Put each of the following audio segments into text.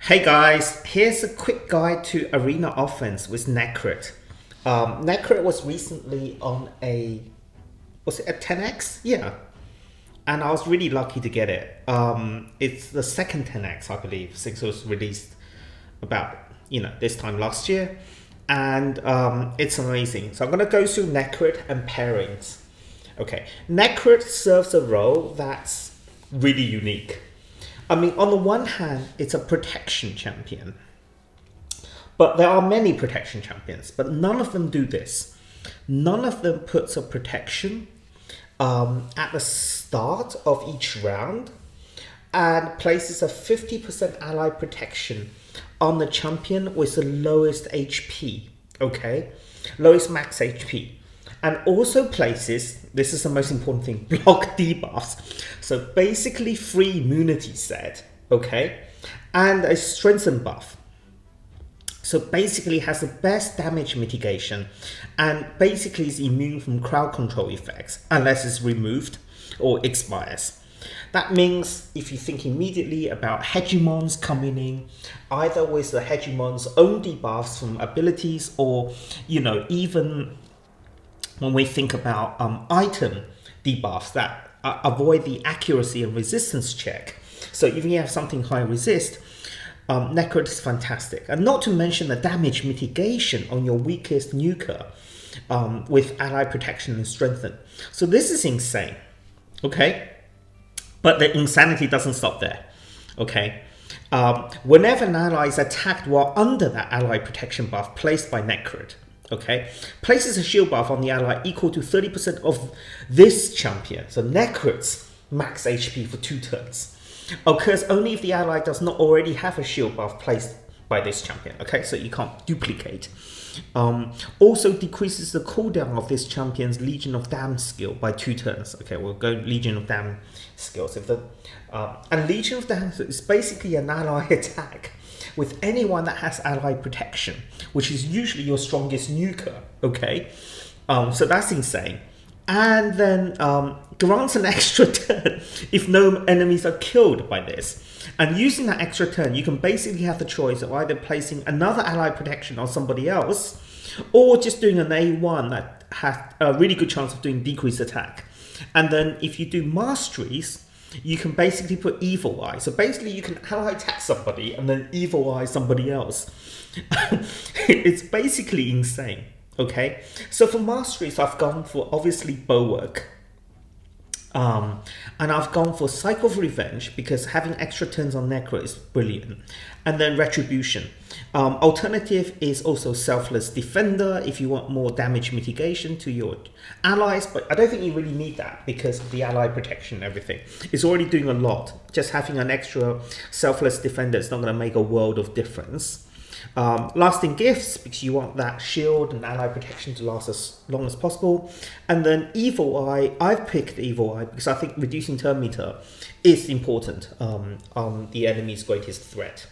Hey guys, here's a quick guide to arena offense with Nekhret. Nekhret was recently on was it a 10x? Yeah. And I was really lucky to get it. It's the second 10x, I believe, since it was released about, this time last year. And it's amazing. So I'm going to go through Nekhret and pairings. Okay, Nekhret serves a role that's really unique. I mean, on the one hand, it's a protection champion. But there are many protection champions, but none of them do this. None of them puts a protection at the start of each round and places a 50% ally protection on the champion with the lowest HP, okay? Lowest max HP. And also places, this is the most important thing, block debuffs. So basically free immunity set, okay? And a strengthen buff. So basically has the best damage mitigation and basically is immune from crowd control effects unless it's removed or expires. That means if you think immediately about hegemons coming in, either with the hegemon's own debuffs from abilities or, even when we think about item debuffs that avoid the accuracy and resistance check. So if you have something high resist, Nekhret is fantastic. And not to mention the damage mitigation on your weakest nuker with ally protection and strengthen. So this is insane, okay? But the insanity doesn't stop there, okay? Whenever an ally is attacked while under that ally protection buff placed by Nekhret, okay, places a shield buff on the ally equal to 30% of this champion. So Nekhret's max HP for 2 turns occurs only if the ally does not already have a shield buff placed by this champion. Okay, so you can't duplicate. Also decreases the cooldown of this champion's Legion of Damn skill by 2 turns. Okay, we'll go Legion of Damn skills. And Legion of Damn is basically an ally attack with anyone that has ally protection, which is usually your strongest nuker, okay? So that's insane. And then grants an extra turn if no enemies are killed by this. And using that extra turn, you can basically have the choice of either placing another ally protection on somebody else, or just doing an A1 that has a really good chance of doing decreased attack. And then if you do masteries, you can basically put evil eye. So basically you can ally attack somebody and then evil eye somebody else. It's basically insane, okay? So for masteries, I've gone for obviously Bulwark. And I've gone for Cycle of Revenge because having extra turns on Nekhret is brilliant. And then Retribution. Alternative is also Selfless Defender if you want more damage mitigation to your allies, but I don't think you really need that because of the ally protection and everything. It's already doing a lot. Just having an extra Selfless Defender is not going to make a world of difference. Lasting Gifts because you want that shield and ally protection to last as long as possible. And then Evil Eye, I've picked Evil Eye because I think reducing turn meter is important on the enemy's greatest threat.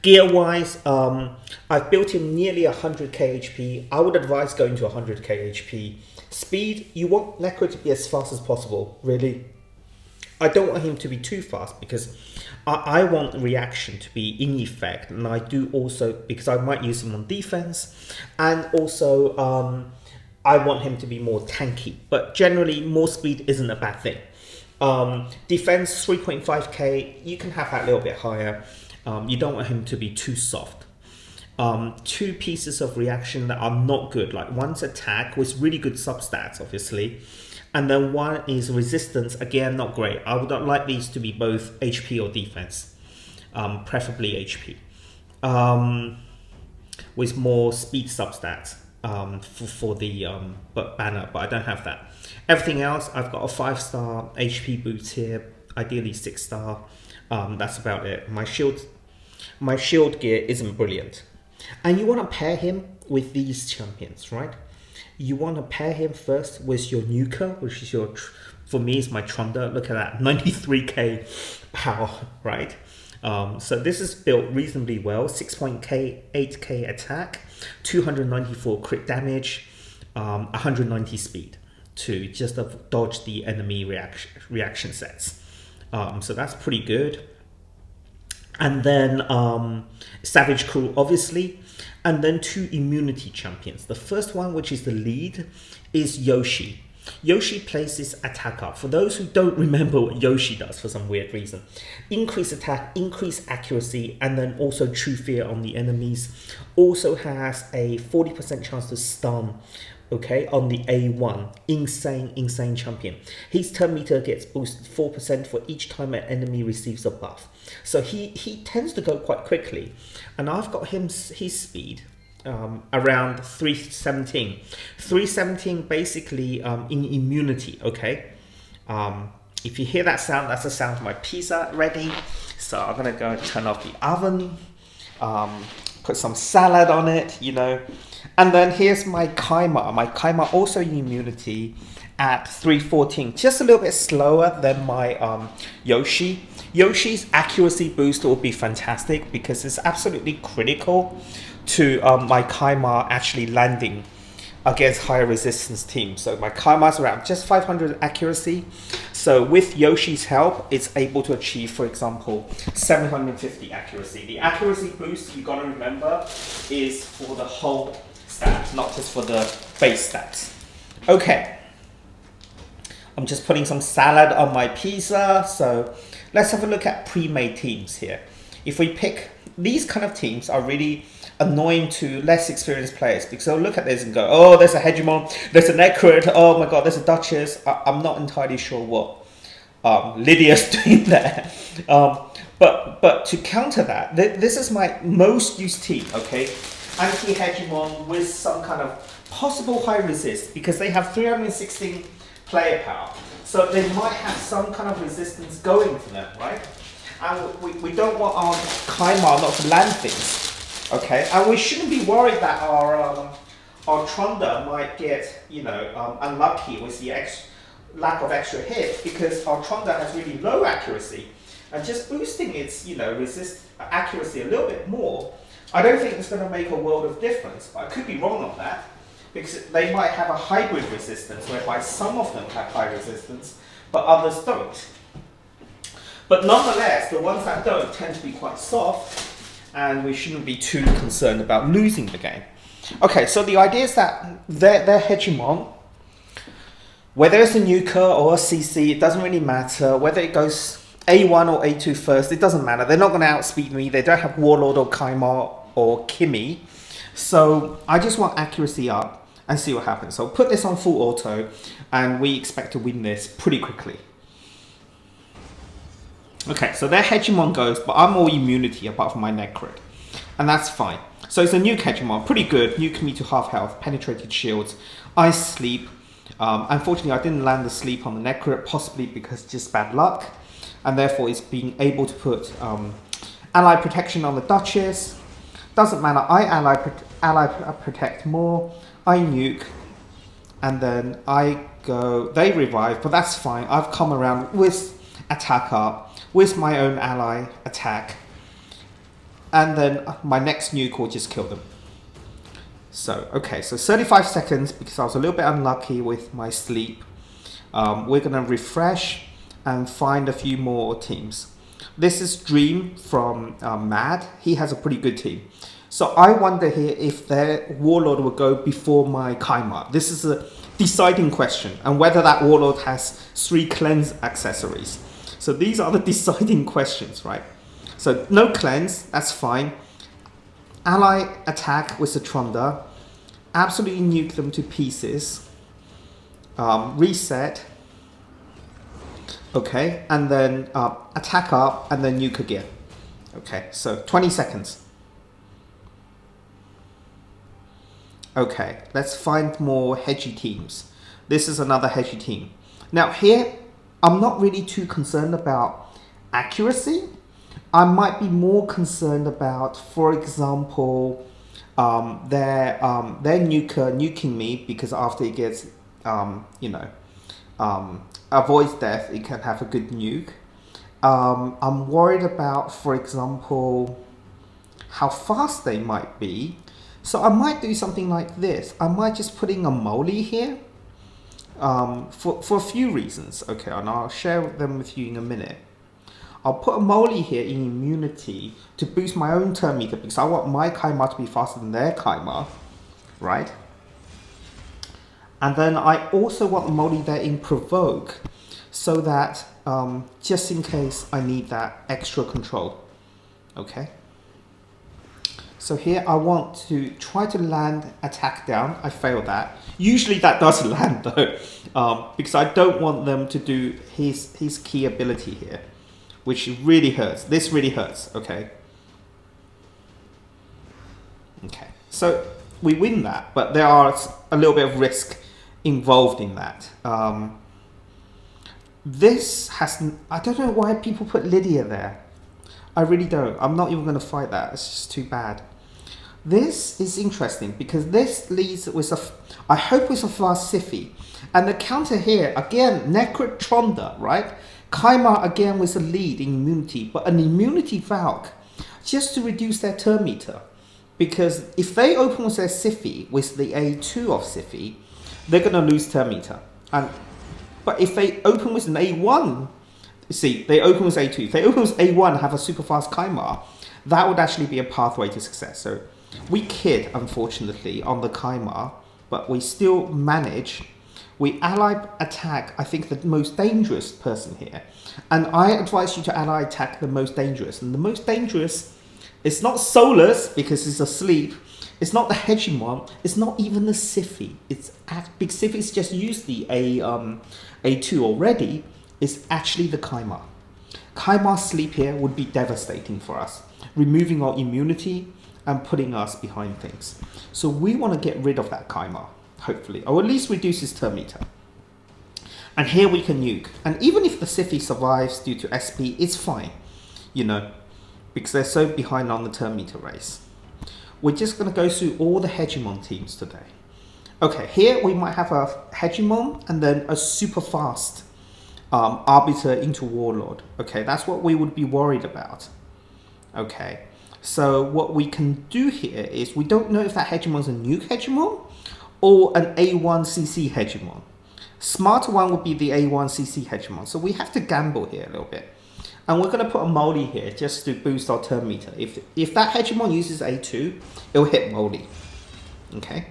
Gear wise, I've built in nearly 100k HP. I would advise going to 100k HP. Speed, you want Nekhret to be as fast as possible, really. I don't want him to be too fast because I want reaction to be in effect, and I do also because I might use him on defense, and also I want him to be more tanky. But generally, more speed isn't a bad thing. Defense 3.5k, you can have that a little bit higher. You don't want him to be too soft. 2 pieces of reaction that are not good, like one's attack with really good substats, obviously. And then one is resistance, again, not great. I would like these to be both HP or defense, preferably HP, with more speed substats for the banner, but I don't have that. Everything else, I've got a 5-star HP boots here, ideally 6-star. That's about it. My shield gear isn't brilliant. And you want to pair him with these champions, right? You want to pair him first with your nuker, which is for me, is my Trunda. Look at that, 93k power, right? So this is built reasonably well. 6.8k attack, 294 crit damage, 190 speed to just dodge the enemy reaction sets. So that's pretty good. and then Savage Crew, obviously, and then 2 immunity champions. The first one, which is the lead, is Yoshi. Yoshi plays this attack up. For those who don't remember what Yoshi does for some weird reason, increase attack, increase accuracy, and then also true fear on the enemies. Also has a 40% chance to stun, okay, on the A1. Insane champion. His turn meter gets boosted 4% for each time an enemy receives a buff. So he tends to go quite quickly. And I've got his speed around 317. 317 basically in immunity, okay? If you hear that sound, that's the sound of my pizza ready. So I'm gonna go and turn off the oven, put some salad on it, you know. And then here's my Kaima. My Kaima also in immunity at 314. Just a little bit slower than my Yoshi. Yoshi's accuracy boost will be fantastic because it's absolutely critical to my Kaima actually landing against higher resistance teams. So my Kaima's around just 500 accuracy. So with Yoshi's help, it's able to achieve, for example, 750 accuracy. The accuracy boost, you gotta remember, is for the whole stat, not just for the base stats. Okay. I'm just putting some salad on my pizza. So let's have a look at pre-made teams here. If we pick, these kind of teams are really annoying to less experienced players because they'll look at this and go, oh, there's a Hegemon, there's a Nekhret, oh my god, there's a Duchess. I'm not entirely sure what Lydia's doing there. But to counter that, this is my most used team, okay? Anti-Hegemon with some kind of possible high resist because they have 316 player power. So they might have some kind of resistance going for them, right? And we don't want our Kaima not to land things. Okay, and we shouldn't be worried that our Tronda might get, you know, unlucky with the lack of extra hit because our Tronda has really low accuracy, and just boosting its, you know, accuracy a little bit more, I don't think it's going to make a world of difference. But I could be wrong on that because they might have a hybrid resistance whereby some of them have high resistance, but others don't. But nonetheless, the ones that don't tend to be quite soft. And we shouldn't be too concerned about losing the game. Okay, so the idea is that their Hegemon, whether it's a Nuker or a CC, it doesn't really matter. Whether it goes A1 or A2 first, it doesn't matter. They're not going to outspeed me. They don't have Warlord or Kaima or Kimi. So I just want accuracy up and see what happens. So I'll put this on full auto, and we expect to win this pretty quickly. Okay, so their Hegemon goes, but I'm all immunity apart from my Nekhret. And that's fine. So it's a nuke Hegemon, pretty good. Nuke me to half health, penetrated shields, ice sleep. Unfortunately, I didn't land the sleep on the Nekhret, possibly because just bad luck. And therefore, it's being able to put ally protection on the Duchess. Doesn't matter, I ally protect more. I nuke. And then I go, they revive, but that's fine. I've come around with attack up. With my own ally attack, and then my next nuke will just kill them. So, okay, so 35 seconds because I was a little bit unlucky with my sleep. We're gonna refresh and find a few more teams. This is Dream from Mad. He has a pretty good team. So I wonder here if their Warlord will go before my Kaima. This is a deciding question, and whether that Warlord has 3 cleanse accessories. So these are the deciding questions, right? So no cleanse, that's fine. Ally attack with the Tronda. Absolutely nuke them to pieces. Reset. Okay, and then attack up and then nuke again. Okay, so 20 seconds. Okay, let's find more hedgy teams. This is another hedgy team. Now here, I'm not really too concerned about accuracy. I might be more concerned about, for example, their nuker nuking me because after it gets, avoids death, it can have a good nuke. I'm worried about, for example, how fast they might be. So I might do something like this. I might just put in a Molly here. For a few reasons, okay, and I'll share them with you in a minute. I'll put a Moly here in immunity to boost my own turn meter because I want my Kaima to be faster than their Kaima, right? And then I also want the Moly there in provoke so that just in case I need that extra control, okay? So here I want to try to land attack down. I failed that. Usually that does land though, because I don't want them to do his key ability here, which really hurts. This really hurts, okay? Okay, so we win that, but there are a little bit of risk involved in that. This has, I don't know why people put Lydia there. I really don't. I'm not even going to fight that. It's just too bad. This is interesting because this leads with a, I hope it's a fast Siphi. And the counter here, again, Nekhret Tronda, right? Kaima again with a lead in immunity, but an immunity Valk just to reduce their turn meter. Because if they open with their Siphi, with the A2 of Siphi, they're going to lose turn meter. But if they open with an A1, see, they open with A2. If they open with A1, have a super fast Kaima, that would actually be a pathway to success. So we kid, unfortunately, on the Kaima, but we still manage. We ally attack, I think, the most dangerous person here. And I advise you to ally attack the most dangerous. And the most dangerous, it's not Solus, because it's asleep. It's not the Hegemon. It's not even the Siphi. It's Big Siphi's just used the A2 already. It's actually the Kaima. Kaima's sleep here would be devastating for us, removing our immunity and putting us behind things. So we want to get rid of that Kaima, hopefully, or at least reduce his turn meter. And here we can nuke. And even if the Siphi survives due to SP, it's fine, you know, because they're so behind on the turn meter race. We're just going to go through all the Hegemon teams today. Okay, here we might have a Hegemon and then a super fast Arbiter into Warlord. Okay, that's what we would be worried about. Okay, so what we can do here is we don't know if that Hegemon's a nuke Hegemon or an A1CC Hegemon. Smarter one would be the A1CC Hegemon. So we have to gamble here a little bit. And we're going to put a Moly here just to boost our turn meter. If that Hegemon uses A2, it'll hit Moly. Okay.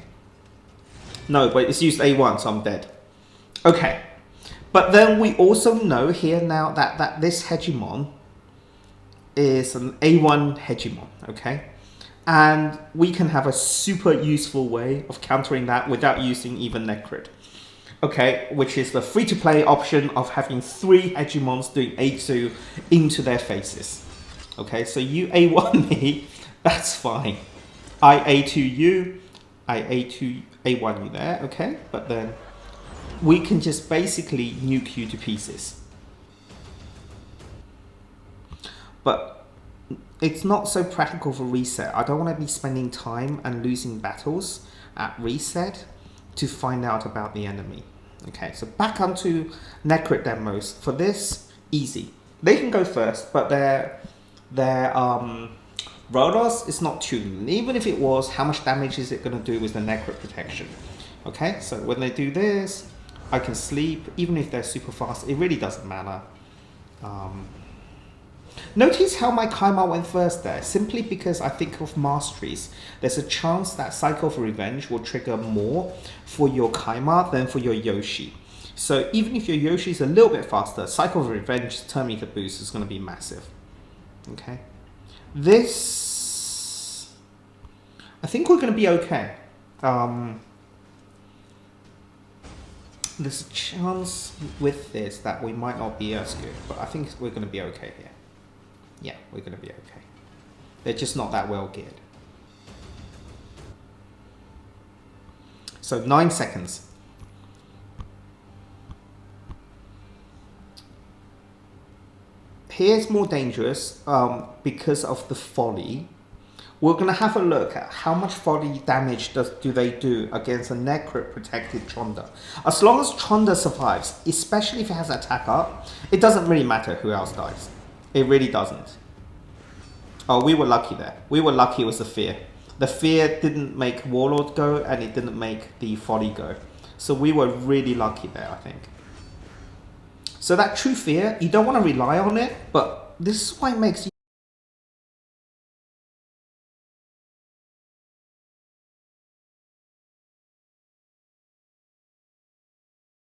No, but it's used A1, so I'm dead. Okay. But then we also know here now that this Hegemon is an A1 Hegemon. Okay. And we can have a super useful way of countering that without using even Nekhret. Okay, which is the free-to-play option of having 3 Hegemons doing A2 into their faces. Okay, so you A1 me, that's fine. I A2 you, I A2, A1 you there, okay? But then we can just basically nuke you to pieces. But it's not so practical for reset. I don't want to be spending time and losing battles at reset to find out about the enemy. Okay, so back onto Nekhret demos. For this, easy. They can go first, but their Rodos is not tuned. Even if it was, how much damage is it going to do with the Nekhret protection? Okay, so when they do this, I can sleep. Even if they're super fast, it really doesn't matter. Notice how my Kaima went first there, simply because I think of masteries. There's a chance that Cycle of Revenge will trigger more for your Kaima than for your Yoshi. So even if your Yoshi is a little bit faster, Cycle of Revenge turn meter boost is going to be massive. Okay. This, I think we're going to be okay. There's a chance with this that we might not be as good, but I think we're going to be okay here. Yeah, we're going to be okay. They're just not that well geared. So 9 seconds. Here's more dangerous because of the folly. We're going to have a look at how much folly damage do they do against a Nekhret protected Tronda. As long as Tronda survives, especially if it has attack up, it doesn't really matter who else dies. It really doesn't. Oh, we were lucky there. We were lucky it was the fear. The fear didn't make Warlord go, and it didn't make the folly go. So we were really lucky there, I think. So that true fear, you don't want to rely on it, but this is why it makes